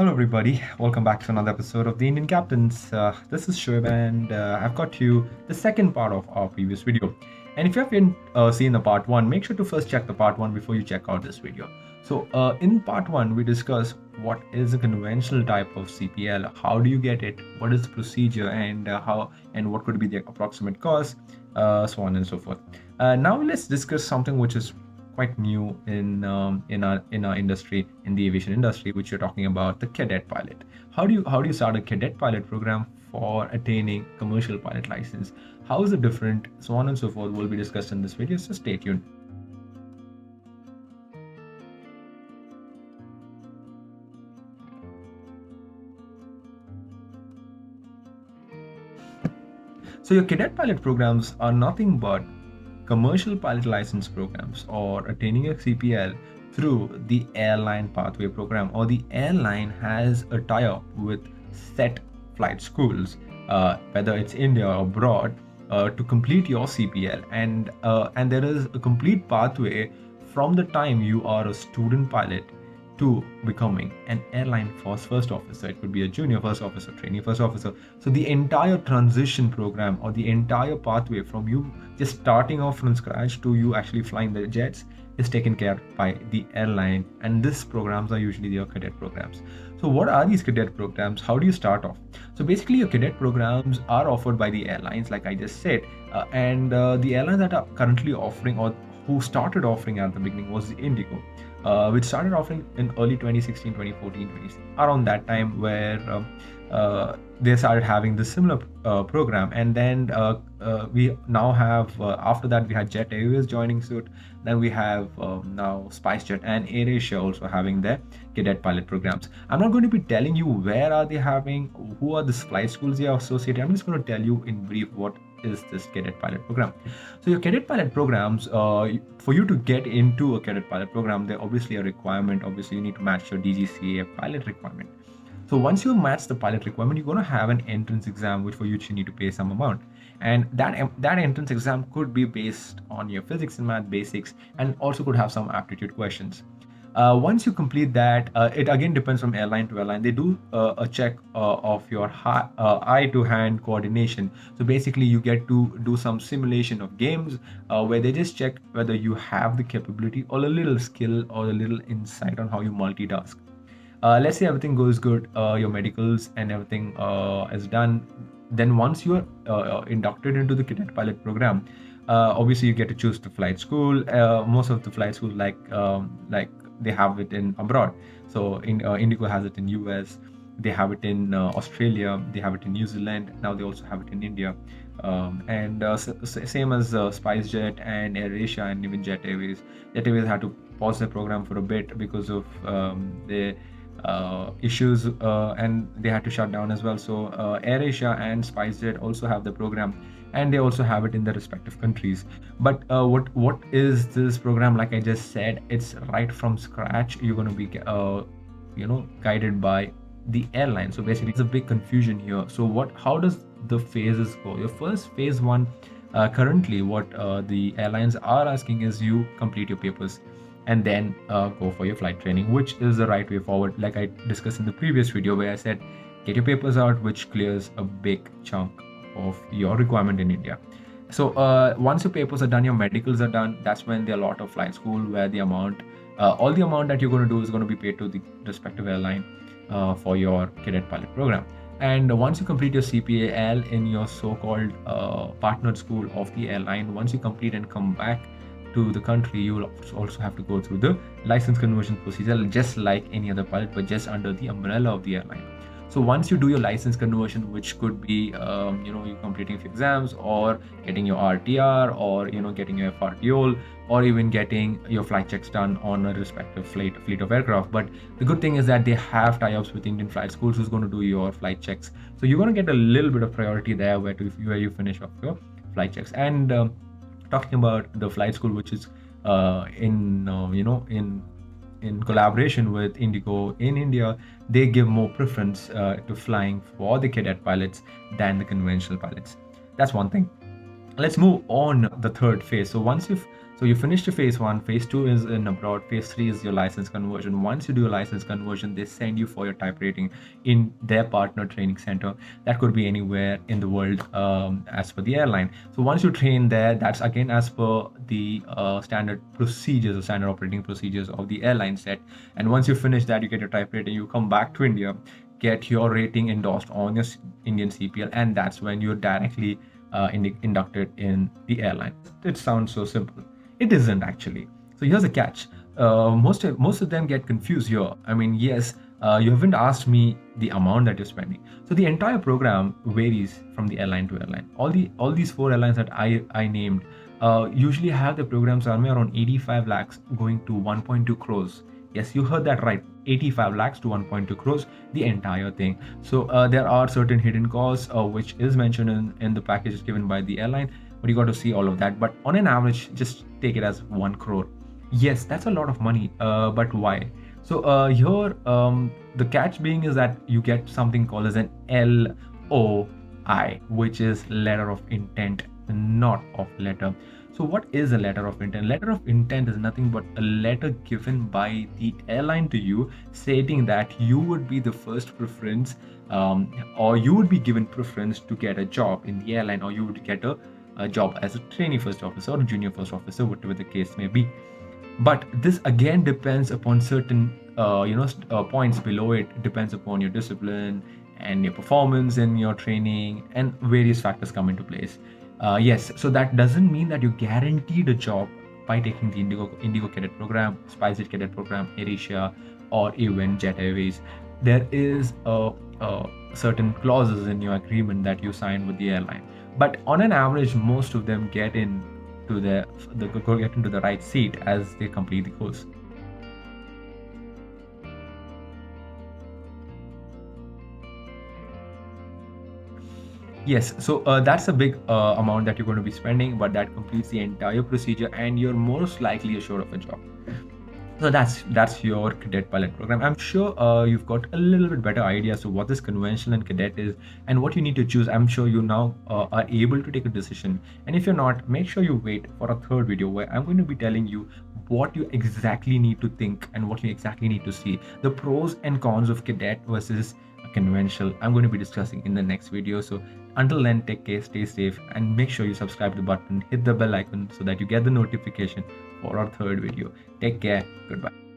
Hello, everybody. Welcome back to another episode of the Indian Captains. This is Shoaib, and I've got you the second part of our previous video. And if you haven't seen the part one, make sure to first check the part one before you check out this video. So, in part one, we discuss what is a conventional type of CPL, how do you get it, what is the procedure, and how and what could be the approximate cost, so on and so forth. Now, let's discuss something which is quite new in our industry, in the aviation industry, which you're talking about, the cadet pilot. How do you start a cadet pilot program for attaining commercial pilot license? How is it different? So on and so forth will be discussed in this video, so stay tuned. So your cadet pilot programs are nothing but commercial pilot license programs or attaining a CPL through the airline pathway program, or the airline has a tie-up with set flight schools, whether it's India or abroad, to complete your CPL, and there is a complete pathway from the time you are a student pilot to becoming an airline first officer. It could be a junior first officer, trainee first officer. So the entire transition program, or the entire pathway from you just starting off from scratch to you actually flying the jets, is taken care by the airline, and these programs are usually your cadet programs. So what are these cadet programs? How do you start off? So basically your cadet programs are offered by the airlines, like I just said, and the airlines that are currently offering, or who started offering at the beginning, was the Indigo, which started offering in early 2016, 2014, 2016, around that time, where they started having this similar program. And then we now have, after that, we had Jet Airways joining suit. Then we have now SpiceJet and AirAsia also having their cadet pilot programs. I'm not going to be telling you where are they having, who are the flight schools they are associated. I'm just going to tell you in brief what is this cadet pilot program. So your cadet pilot programs, for you to get into a cadet pilot program, they're obviously a requirement. Obviously, you need to match your DGCA pilot requirement. So once you match the pilot requirement, you're going to have an entrance exam, which for which you need to pay some amount. And that entrance exam could be based on your physics and math basics, and also could have some aptitude questions. Once you complete that, it again depends from airline to airline. They do a check of your eye-to-hand coordination. So basically, you get to do some simulation of games where they just check whether you have the capability or a little skill or a little insight on how you multitask. Let's say everything goes good, your medicals and everything is done. Then once you're inducted into the cadet pilot program, obviously you get to choose the flight school. Most of the flight schools, like they have it in abroad. So Indigo has it in US, they have it in Australia, they have it in New Zealand. Now they also have it in India, and same as SpiceJet and AirAsia and even Jet Airways. Jet Airways had to pause their program for a bit because of the issues, and they had to shut down as well. So AirAsia and SpiceJet also have the program, and they also have it in their respective countries. But what is this program? Like I just said, it's right from scratch. You're going to be guided by the airline. So basically it's a big confusion here. So how does the phases go? Your first phase one, currently what the airlines are asking is you complete your papers and then go for your flight training, which is the right way forward. Like I discussed in the previous video, where I said get your papers out, which clears a big chunk of your requirement in India. So once your papers are done, your medicals are done, that's when the allot of flight school, where the amount, all the amount that you're going to do is going to be paid to the respective airline for your cadet pilot program. And once you complete your CPAL in your so-called partnered school of the airline, once you complete and come back to the country, you will also have to go through the license conversion procedure, just like any other pilot, but just under the umbrella of the airline. So once you do your license conversion, which could be you completing your exams, or getting your RTR, or getting your FRTOL, or even getting your flight checks done on a respective fleet of aircraft. But the good thing is that they have tie-ups with Indian flight schools who's going to do your flight checks. So you're going to get a little bit of priority there where you finish off your flight checks. And talking about the flight school, which is in collaboration with Indigo in India, they give more preference to flying for the cadet pilots than the conventional pilots. That's one thing. Let's move on the third phase. So So you finish the phase 1, phase 2 is in abroad, phase 3 is your license conversion. Once you do your license conversion, they send you for your type rating in their partner training center. That could be anywhere in the world, as per the airline. So once you train there, that's again as per the standard procedures or standard operating procedures of the airline set. And once you finish that, you get your type rating, you come back to India, get your rating endorsed on your Indian CPL, and that's when you're directly inducted in the airline. It sounds so simple. It isn't actually. So here's the catch. Most of them get confused here. I mean, yes, you haven't asked me the amount that you're spending. So the entire program varies from the airline to airline. All these 4 airlines that I named usually have the programs somewhere around 85 lakhs going to 1.2 crores. Yes, you heard that right. 85 lakhs to 1.2 crores, the entire thing. So there are certain hidden costs which is mentioned in the packages given by the airline, but you got to see all of that. But on an average, just take it as 1 crore. Yes, that's a lot of money, but why? So here, the catch being is that you get something called as an LOI, which is letter of intent, not of letter. So what is a letter of intent? Letter of intent is nothing but a letter given by the airline to you stating that you would be the first preference, or you would be given preference to get a job in the airline, or you would get a job as a trainee first officer or a junior first officer, whatever the case may be. But this again depends upon certain points below it. It depends upon your discipline and your performance in your training, and various factors come into place. Yes, so that doesn't mean that you're guaranteed a job by taking the Indigo Cadet Program, SpiceJet Cadet Program, AirAsia, or even Jet Airways. There is certain clauses in your agreement that you sign with the airline. But on an average, most of them get into the right seat as they complete the course. Yes, so that's a big amount that you're going to be spending, but that completes the entire procedure, and you're most likely assured of a job. So that's your cadet pilot program. I'm sure you've got a little bit better idea as to what this conventional and cadet is and what you need to choose. I'm sure you now are able to take a decision. And if you're not, make sure you wait for a third video where I'm going to be telling you what you exactly need to think and what you exactly need to see. The pros and cons of cadet versus conventional, I'm going to be discussing in the next video. So until then, take care, stay safe, and make sure you subscribe to the button, hit the bell icon so that you get the notification for our third video. Take care. Goodbye.